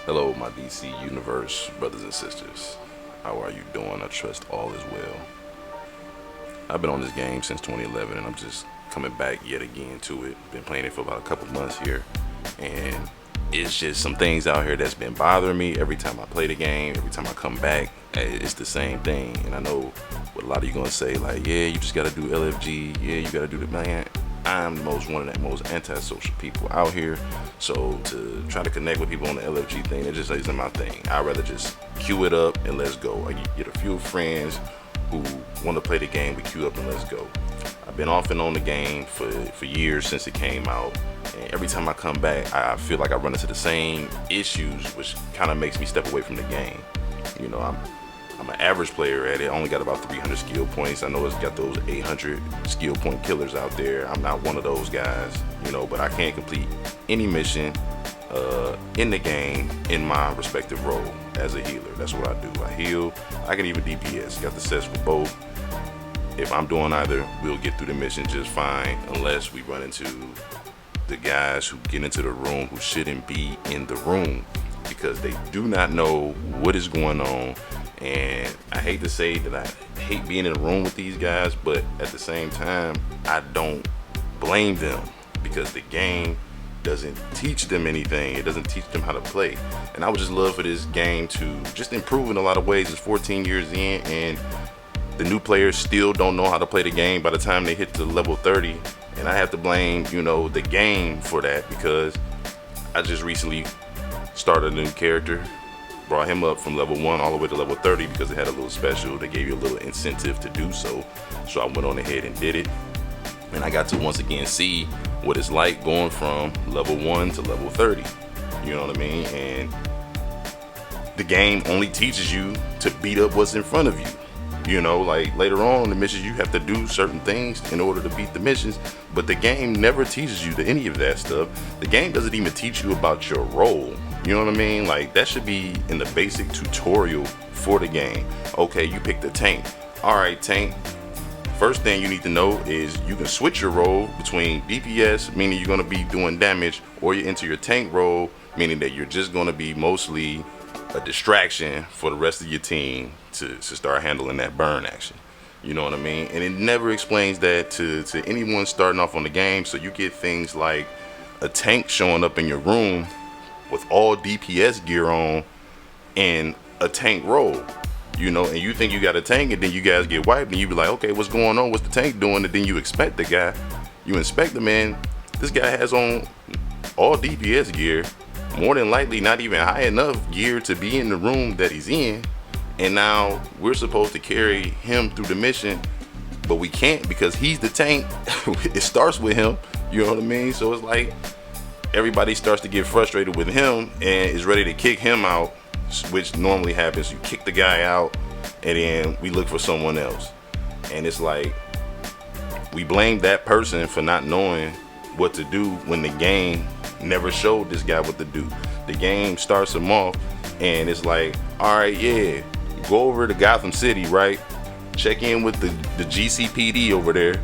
Hello, my DC Universe brothers and sisters. How are you doing? I trust all is well. I've been on this game since 2011 and I'm just coming back yet again to it. Been playing it for about a couple months here, and it's just some things out here that's been bothering me every time I play the game. Every time I come back, it's the same thing. And I know what a lot of you gonna say, like, yeah, you just gotta do LFG, yeah, you gotta do the man. I'm one of the most antisocial people out here, so to try to connect with people on the LFG thing, it just isn't my thing. I'd rather just queue it up and let's go. I get a few friends who want to play the game, we queue up and let's go. I've been off and on the game for years since it came out, and every time I come back, I feel like I run into the same issues, which kind of makes me step away from the game. You know, I'm an average player at it. I only got about 300 skill points. I know it's got those 800 skill point killers out there. I'm not one of those guys, but I can't complete any mission in the game in my respective role as a healer. That's what I do. I heal. I can even DPS. Got the sets for both. If I'm doing either, we'll get through the mission just fine, unless we run into the guys who get into the room who shouldn't be in the room because they do not know what is going on. And I hate to say that I hate being in a room with these guys, but at the same time, I don't blame them because the game doesn't teach them anything. It doesn't teach them how to play. And I would just love for this game to just improve in a lot of ways. It's 14 years in, and the new players still don't know how to play the game by the time they hit to level 30. And I have to blame, the game for that because I just recently started a new character. Brought him up from level 1 all the way to level 30 because they had a little special. They gave you a little incentive to do so. So I went on ahead and did it. And I got to once again see what it's like going from level 1 to level 30. You know what I mean? And the game only teaches you to beat up what's in front of you. Like later on in the missions, you have to do certain things in order to beat the missions. But the game never teaches you any of that stuff. The game doesn't even teach you about your role. You know what I mean? Like that should be in the basic tutorial for the game. Okay, you pick the tank. All right, tank. First thing you need to know is you can switch your role between DPS, meaning you're going to be doing damage, or you enter your tank role, meaning that you're just going to be mostly a distraction for the rest of your team to start handling that burn action. You know what I mean? And it never explains that to anyone starting off on the game. So you get things like a tank showing up in your room with all DPS gear on and a tank role, and you think you got a tank, and then you guys get wiped and you be like, okay, what's going on? What's the tank doing? And then you expect the guy, you inspect the man, this guy has on all DPS gear, more than likely not even high enough gear to be in the room that he's in. And now we're supposed to carry him through the mission, but we can't because he's the tank. It starts with him, you know what I mean? So it's like everybody starts to get frustrated with him and is ready to kick him out, which normally happens. You kick the guy out and then we look for someone else. And it's like we blame that person for not knowing what to do when the game never showed this guy what to do. The game starts him off and it's like, all right, yeah, go over to Gotham City, right? Check in with the GCPD over there.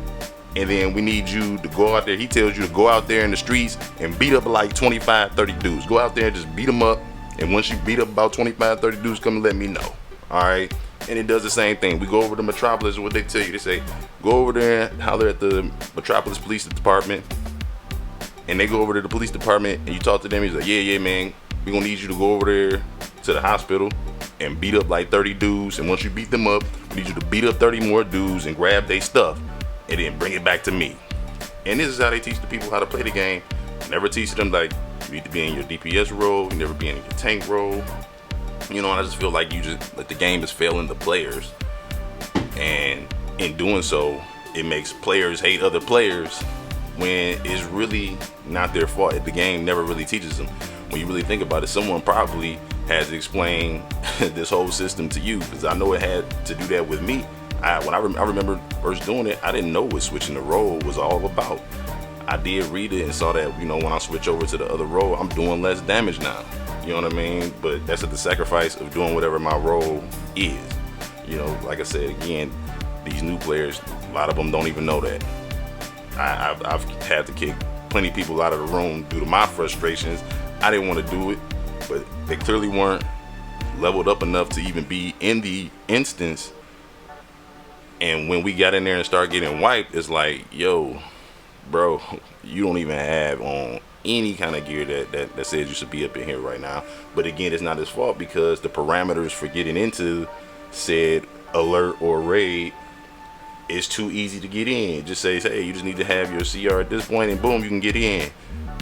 And then we need you to go out there. He tells you to go out there in the streets and beat up like 25, 30 dudes. Go out there and just beat them up. And once you beat up about 25, 30 dudes, come and let me know. All right? And it does the same thing. We go over to Metropolis, and what they tell you, they say, go over there and holler at the Metropolis Police Department. And they go over to the police department and you talk to them. He's like, yeah, man, we're going to need you to go over there to the hospital and beat up like 30 dudes. And once you beat them up, we need you to beat up 30 more dudes and grab their stuff. And then bring it back to me. And this is how they teach the people how to play the game. Never teach them like you need to be in your DPS role, you never be in your tank role. And I just feel like the game is failing the players. And in doing so, it makes players hate other players when it's really not their fault. The game never really teaches them. When you really think about it, someone probably has to explain this whole system to you, because I know it had to do that with me. I remember first doing it, I didn't know what switching the role was all about. I did read it and saw that, when I switch over to the other role, I'm doing less damage now. You know what I mean? But that's at the sacrifice of doing whatever my role is. Like I said, again, these new players, a lot of them don't even know that. I've had to kick plenty of people out of the room due to my frustrations. I didn't want to do it. but they clearly weren't leveled up enough to even be in the instance. And when we got in there and started getting wiped, it's like, yo, bro, you don't even have on any kind of gear that says you should be up in here right now. But again, it's not his fault, because the parameters for getting into said alert or raid is too easy to get in. It just says, hey, you just need to have your CR at this point, and boom, you can get in.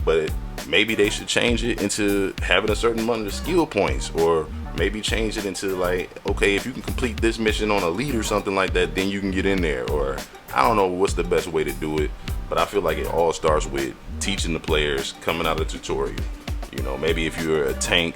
But maybe they should change it into having a certain amount of skill points, or maybe change it into like, okay, if you can complete this mission on elite or something like that, then you can get in there. Or I don't know what's the best way to do it, but I feel like it all starts with teaching the players coming out of the tutorial. You know, maybe if you're a tank,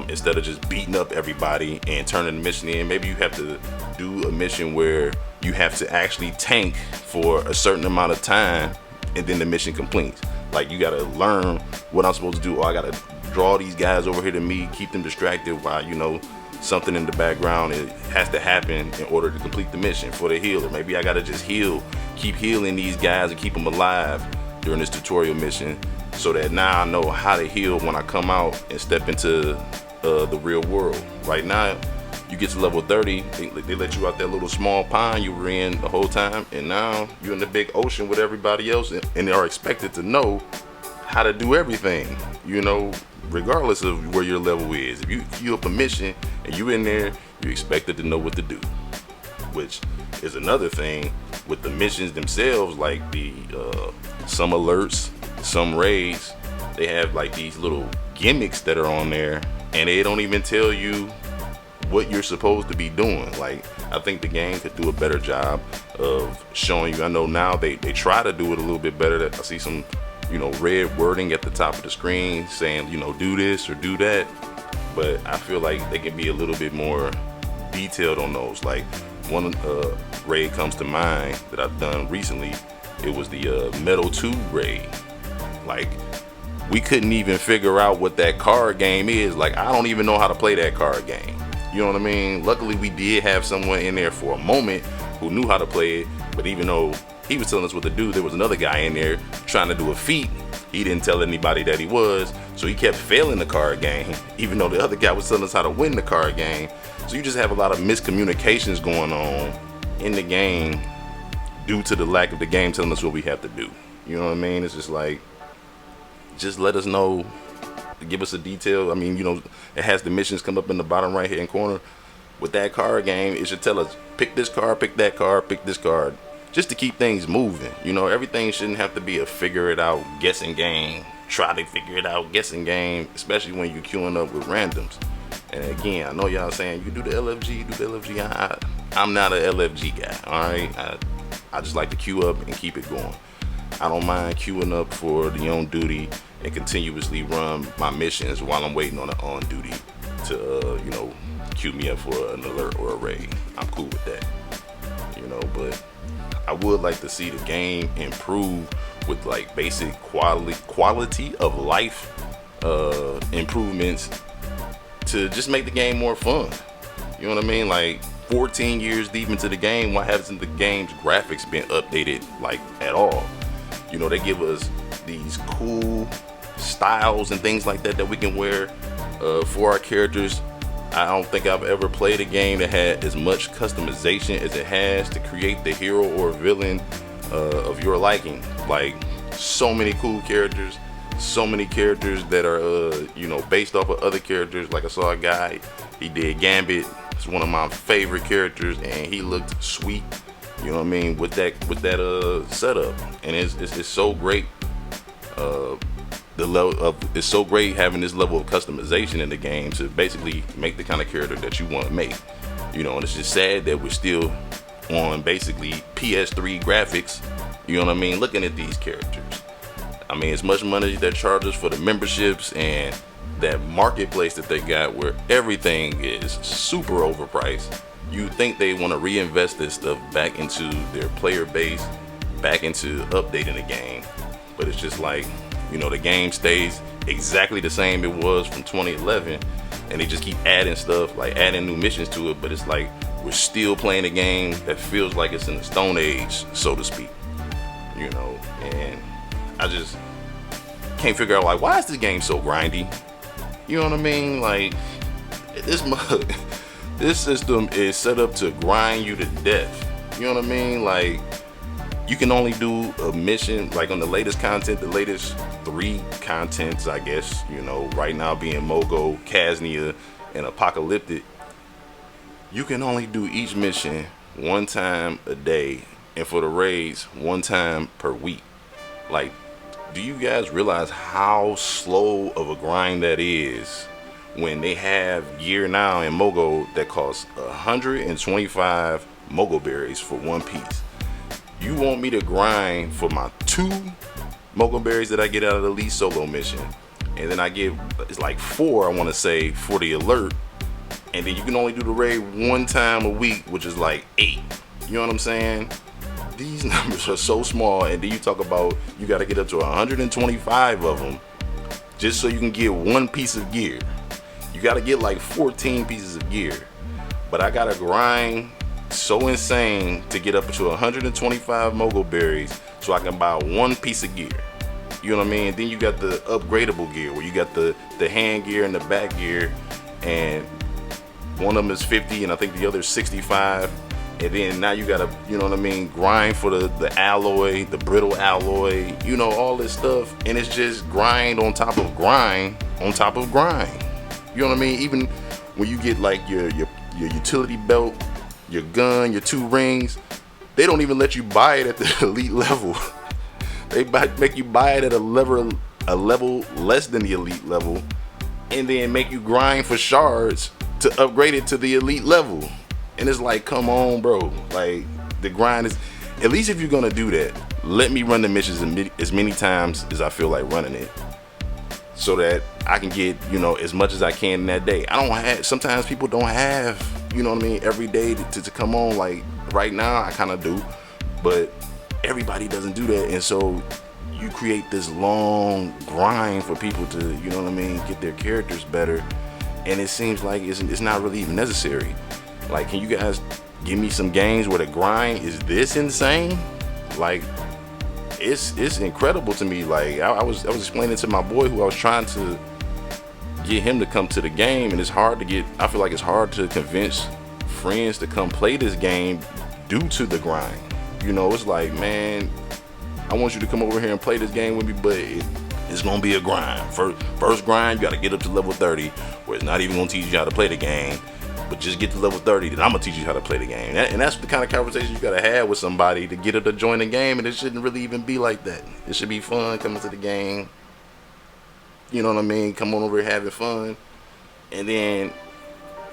instead of just beating up everybody and turning the mission in, maybe you have to do a mission where you have to actually tank for a certain amount of time, and then the mission completes. Like, you gotta learn what I'm supposed to do. Or I gotta draw these guys over here to me, keep them distracted while, you know, something in the background, it has to happen in order to complete the mission for the healer. Maybe I gotta just keep healing these guys and keep them alive during this tutorial mission, so that now I know how to heal when I come out and step into the real world. Right now, you get to level 30, they let you out that little small pond you were in the whole time, and now you're in the big ocean with everybody else, and they are expected to know how to do everything, you know, regardless of where your level is. If you queue up a mission and you in there, you're expected to know what to do, which is another thing with the missions themselves. Like the some alerts, some raids, they have like these little gimmicks that are on there, and they don't even tell you what you're supposed to be doing. Like, I think the game could do a better job of showing you. I know now they try to do it a little bit better. I see some, you know, red wording at the top of the screen saying, you know, do this or do that, but I feel like they can be a little bit more detailed on those. Like, one raid comes to mind that I've done recently. It was the Metal 2 raid. Like, we couldn't even figure out what that card game is. Like, I don't even know how to play that card game. You know what I mean? Luckily, we did have someone in there for a moment who knew how to play it, but even though he was telling us what to do, there was another guy in there trying to do a feat. He didn't tell anybody that he was, so he kept failing the card game, even though the other guy was telling us how to win the card game. So you just have a lot of miscommunications going on in the game due to the lack of the game telling us what we have to do. You know what I mean? It's just like, just let us know, give us a detail. I mean, you know, it has the missions come up in the bottom right hand corner. With that card game, it should tell us, pick this card, pick that card, pick this card, just to keep things moving. You know, everything shouldn't have to be a figure it out guessing game, try to figure it out guessing game, especially when you're queuing up with randoms. And again, I know y'all saying you do the LFG, I'm not a LFG guy. All right, I just like to queue up and keep it going. I don't mind queuing up for the on duty and continuously run my missions while I'm waiting on the on duty to you know, queue me up for an alert or a raid. I'm cool with that, you know. But I would like to see the game improve with like basic quality of life improvements to just make the game more fun. You know what I mean? Like, 14 years deep into the game, why hasn't the game's graphics been updated like at all? You know, they give us these cool styles and things like that we can wear for our characters. I don't think I've ever played a game that had as much customization as it has to create the hero or villain of your liking. Like, so many cool characters, so many characters that are you know, based off of other characters. Like, I saw a guy, he did Gambit. It's one of my favorite characters, and he looked sweet. You know what I mean, with that setup, and it's so great. The level of, it's so great having this level of customization in the game to basically make the kind of character that you want to make. You know, and it's just sad that we're still on basically PS3 graphics. You know what I mean, looking at these characters. I mean, as much money that charges for the memberships and that marketplace that they got, where everything is super overpriced. You think they want to reinvest this stuff back into their player base, back into updating the game, but it's just like, you know, the game stays exactly the same it was from 2011, and they just keep adding stuff, like adding new missions to it, but it's like we're still playing a game that feels like it's in the Stone Age, so to speak. You know, and I just can't figure out, like, why is this game so grindy? You know what I mean? Like, this this system is set up to grind you to death. You know what I mean? Like, you can only do a mission, like on the latest content, the latest 3 contents, I guess, you know, right now being Mogo, Casnia, and Apocalyptic. You can only do each mission 1 time a day, and for the raids, 1 time per week. Like, do you guys realize how slow of a grind that is when they have gear now in Mogo that costs 125 Mogo berries for 1 piece? You want me to grind for my 2 Mogo berries that I get out of the Elite Solo mission, and then I get, it's like 4, I want to say, for the alert, and then you can only do the raid 1 time a week, which is like 8. You know what I'm saying? These numbers are so small, and then you talk about you got to get up to 125 of them just so you can get 1 piece of gear. You got to get like 14 pieces of gear, but I got to grind so insane to get up to 125 Mogo berries so I can buy 1 piece of gear. You know what I mean? Then you got the upgradable gear where you got the hand gear and the back gear, and one of them is 50 and I think the other is 65. And then now you gotta, you know what I mean, grind for the alloy, the brittle alloy, you know, all this stuff. And it's just grind on top of grind on top of grind. You know what I mean? Even when you get like your utility belt, your gun, your 2 rings, they don't even let you buy it at the elite level. They make you buy it at a level less than the elite level, and then make you grind for shards to upgrade it to the elite level. And it's like, come on, bro. Like, the grind is, at least if you're gonna do that, let me run the missions as many times as I feel like running it, so that I can get, you know, as much as I can in that day. I don't have, sometimes people don't have, you know what I mean, every day to come on. Like right now I kind of do, but everybody doesn't do that. And so you create this long grind for people to, you know what I mean, get their characters better. And it seems like it's not really even necessary. Like, can you guys give me some games where the grind is this insane? Like, it's incredible to me. Like, I was explaining to my boy who I was trying to get him to come to the game, and it's hard to get, I feel like it's hard to convince friends to come play this game due to the grind. You know, it's like, man, I want you to come over here and play this game with me, but it's gonna be a grind. First grind, you gotta get up to level 30, where it's not even gonna teach you how to play the game, but just get to level 30, then I'm gonna teach you how to play the game. And that's the kind of conversation you gotta have with somebody to get her to join the game. And it shouldn't really even be like that. It should be fun coming to the game. You know what I mean? Come on over here having fun. And then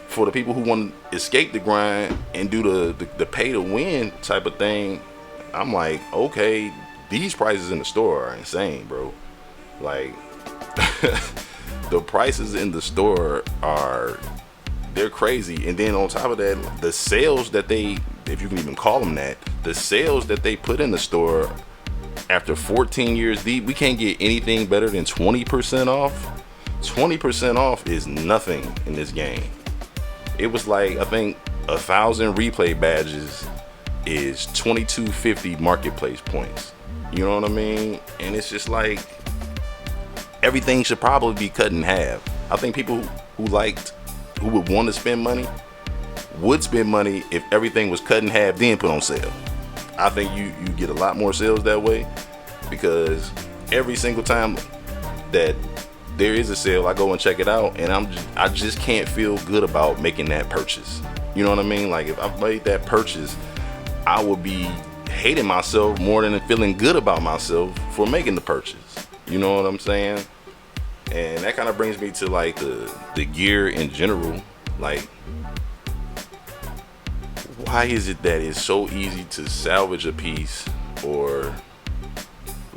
for the people who want to escape the grind and do the pay to win type of thing, I'm like, okay, these prices in the store are insane, bro. Like, the prices in the store they're crazy. And then on top of that, the sales that they, if you can even call them that, the sales that they put in the store after 14 years deep, we can't get anything better than 20% off. 20% off is nothing in this game. It was like, I think 1,000 replay badges is 2250 marketplace points. You know what I mean? And it's just like, everything should probably be cut in half. I think people who would want to spend money would spend money if everything was cut in half then put on sale. I think you get a lot more sales that way, because every single time that there is a sale, I go and check it out, and I just can't feel good about making that purchase. You know what I mean? Like, if I made that purchase, I would be hating myself more than feeling good about myself for making the purchase. You know what I'm saying? And that kind of brings me to like the gear in general. Like, why is it that it's so easy to salvage a piece or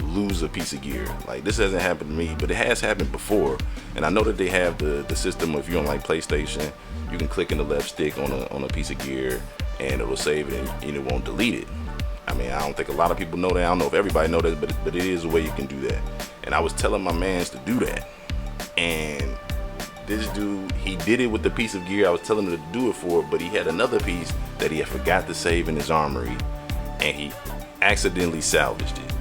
lose a piece of gear? Like, this hasn't happened to me, but it has happened before. And I know that they have the system of, if you're on like PlayStation, you can click in the left stick on a piece of gear and it'll save it and it won't delete it. I mean, I don't think a lot of people know that. I don't know if everybody knows that, but it is a way you can do that. And I was telling my mans to do that. And this dude, he did it with the piece of gear I was telling him to do it for, but he had another piece that he had forgot to save in his armory, and he accidentally salvaged it.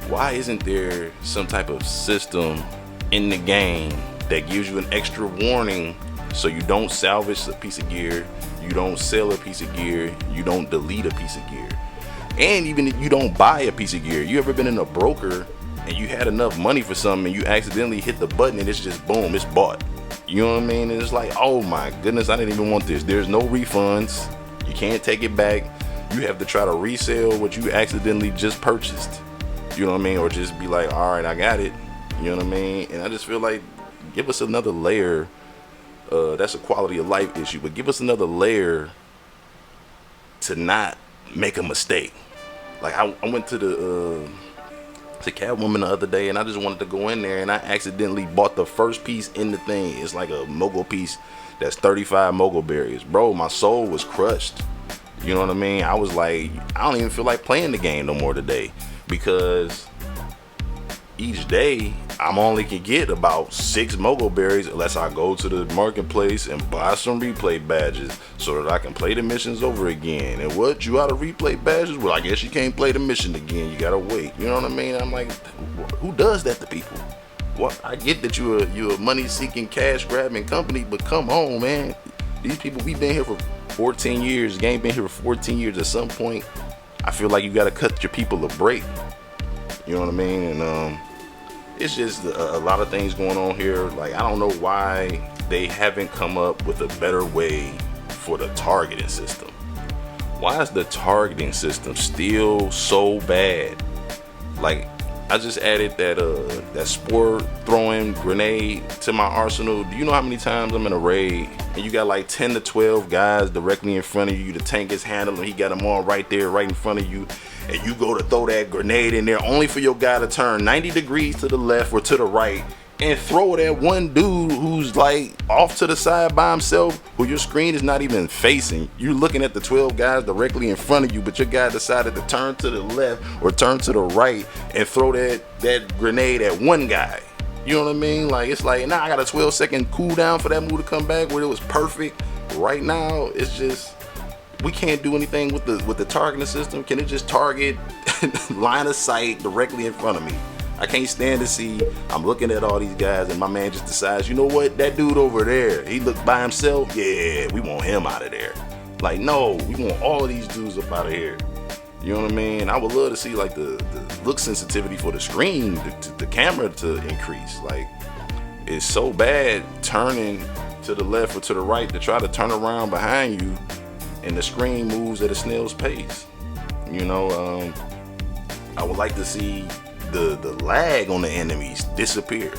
Why isn't there some type of system in the game that gives you an extra warning, so you don't salvage a piece of gear, you don't sell a piece of gear, you don't delete a piece of gear, and even if you don't buy a piece of gear. You ever been in a broker and you had enough money for something and you accidentally hit the button and it's just boom, it's bought? You know what I mean? And it's like, oh my goodness, I didn't even want this. There's no refunds. You can't take it back. You have to try to resell what you accidentally just purchased. You know what I mean? Or just be like, all right, I got it. You know what I mean? And I just feel like, give us another layer. That's a quality of life issue, but give us another layer to not make a mistake. Like I went to the Catwoman the other day, and I just wanted to go in there, and I accidentally bought the first piece in the thing. It's like a mogul piece that's 35 mogul berries. Bro, my soul was crushed. You know what I mean? I was like, I don't even feel like playing the game no more today, because each day I'm only can get about 6 mogul berries unless I go to the marketplace and buy some replay badges so that I can play the missions over again. And what, you out of replay badges? Well, I guess you can't play the mission again. You gotta wait. You know what I mean? I'm like, who does that to people? Well, I get that you're a money-seeking, cash-grabbing company, but come on, man. These people, we've been here for 14 years. The game been here for 14 years. At some point, I feel like you gotta cut your people a break. You know what I mean? And it's just a lot of things going on here. Like, I don't know why they haven't come up with a better way for the targeting system. Why is the targeting system still so bad? Like, I just added that spore throwing grenade to my arsenal. Do you know how many times I'm in a raid and you got like 10 to 12 guys directly in front of you? The tank is handling, he got them all right there, right in front of you, and you go to throw that grenade in there only for your guy to turn 90 degrees to the left or to the right and throw it at one dude who's like off to the side by himself, who your screen is not even facing. You're looking at the 12 guys directly in front of you, but your guy decided to turn to the left or turn to the right and throw that grenade at one guy. You know what I mean? Like, it's like, now I got a 12-second cooldown for that move to come back where it was perfect. Right now, it's just, we can't do anything with the targeting system. Can it just target line of sight directly in front of me? I can't stand to see, I'm looking at all these guys and my man just decides, you know what, that dude over there, he looked by himself, yeah, we want him out of there. Like, no, we want all of these dudes up out of here. You know what I mean? I would love to see like the look sensitivity for the screen, the camera to increase. Like, it's so bad turning to the left or to the right to try to turn around behind you, and the screen moves at a snail's pace. You know, I would like to see the lag on the enemies disappear.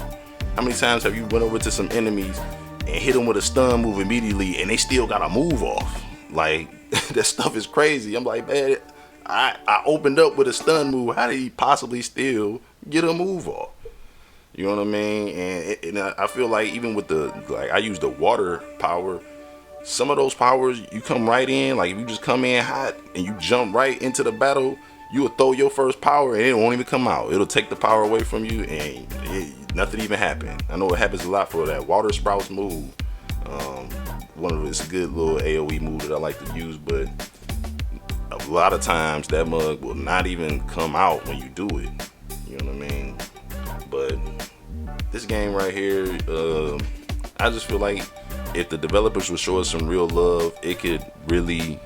How many times have you went over to some enemies and hit them with a stun move immediately and they still got a move off? Like, that stuff is crazy. I'm like, man, I opened up with a stun move. How did he possibly still get a move off? You know what I mean? And I feel like even with I use the water power. Some of those powers, you come right in. Like, if you just come in hot and you jump right into the battle, you will throw your first power and it won't even come out. It'll take the power away from you and nothing even happen. I know it happens a lot for that water sprouts move. It's a good little AoE move that I like to use, but a lot of times that mug will not even come out when you do it. You know what I mean? But this game right here, I just feel like if the developers would show us some real love, it could really,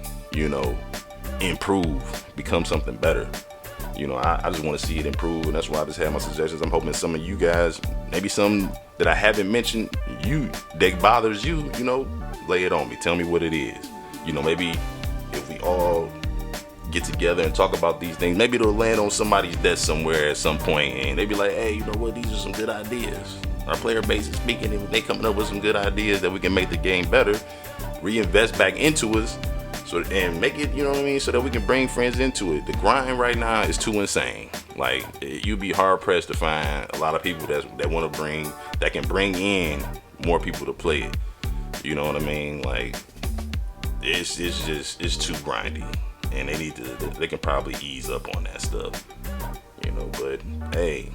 improve, become something better. I just want to see it improve, and that's why I just had my suggestions. I'm hoping some of you guys, maybe some that I haven't mentioned, that bothers you, lay it on me. Tell me what it is. Maybe if we all get together and talk about these things, maybe it'll land on somebody's desk somewhere at some point, and they be like, hey, you know what, these are some good ideas. Our player base is speaking, and they coming up with some good ideas that we can make the game better, reinvest back into us, and make it, so that we can bring friends into it. The grind right now is too insane. Like, you'd be hard pressed to find a lot of people that can bring in more people to play it. You know what I mean? Like, it's too grindy, and they can probably ease up on that stuff. But hey,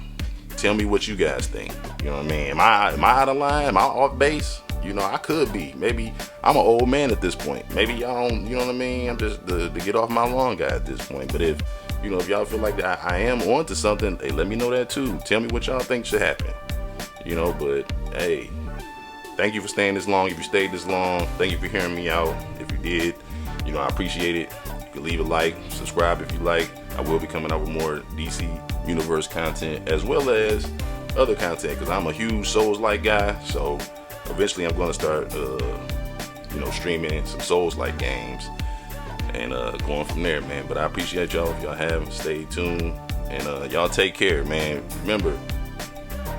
tell me what you guys think. You know what I mean? Am I out of line? Am I off base? I could be. Maybe I'm an old man at this point. Maybe y'all don't, you know what I mean? I'm just the get off my lawn guy at this point. But if y'all feel like that I am onto something, hey, let me know that too. Tell me what y'all think should happen. But hey, thank you for staying this long. If you stayed this long, thank you for hearing me out. If you did, I appreciate it. You can leave a like, subscribe if you like. I will be coming out with more DC Universe content as well as other content because I'm a huge Souls-like guy. So eventually I'm going to start, streaming some Souls-like games and going from there, man. But I appreciate y'all. If y'all haven't, stay tuned and y'all take care, man. Remember,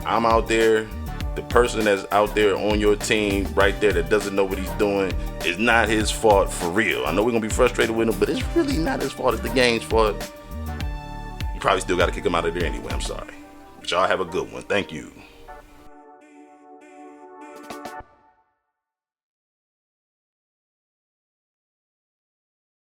I'm out there. The person that's out there on your team right there that doesn't know what he's doing is not his fault for real. I know we're going to be frustrated with him, but it's really not his fault. It's the game's fault. You probably still got to kick him out of there anyway. I'm sorry. But y'all have a good one. Thank you.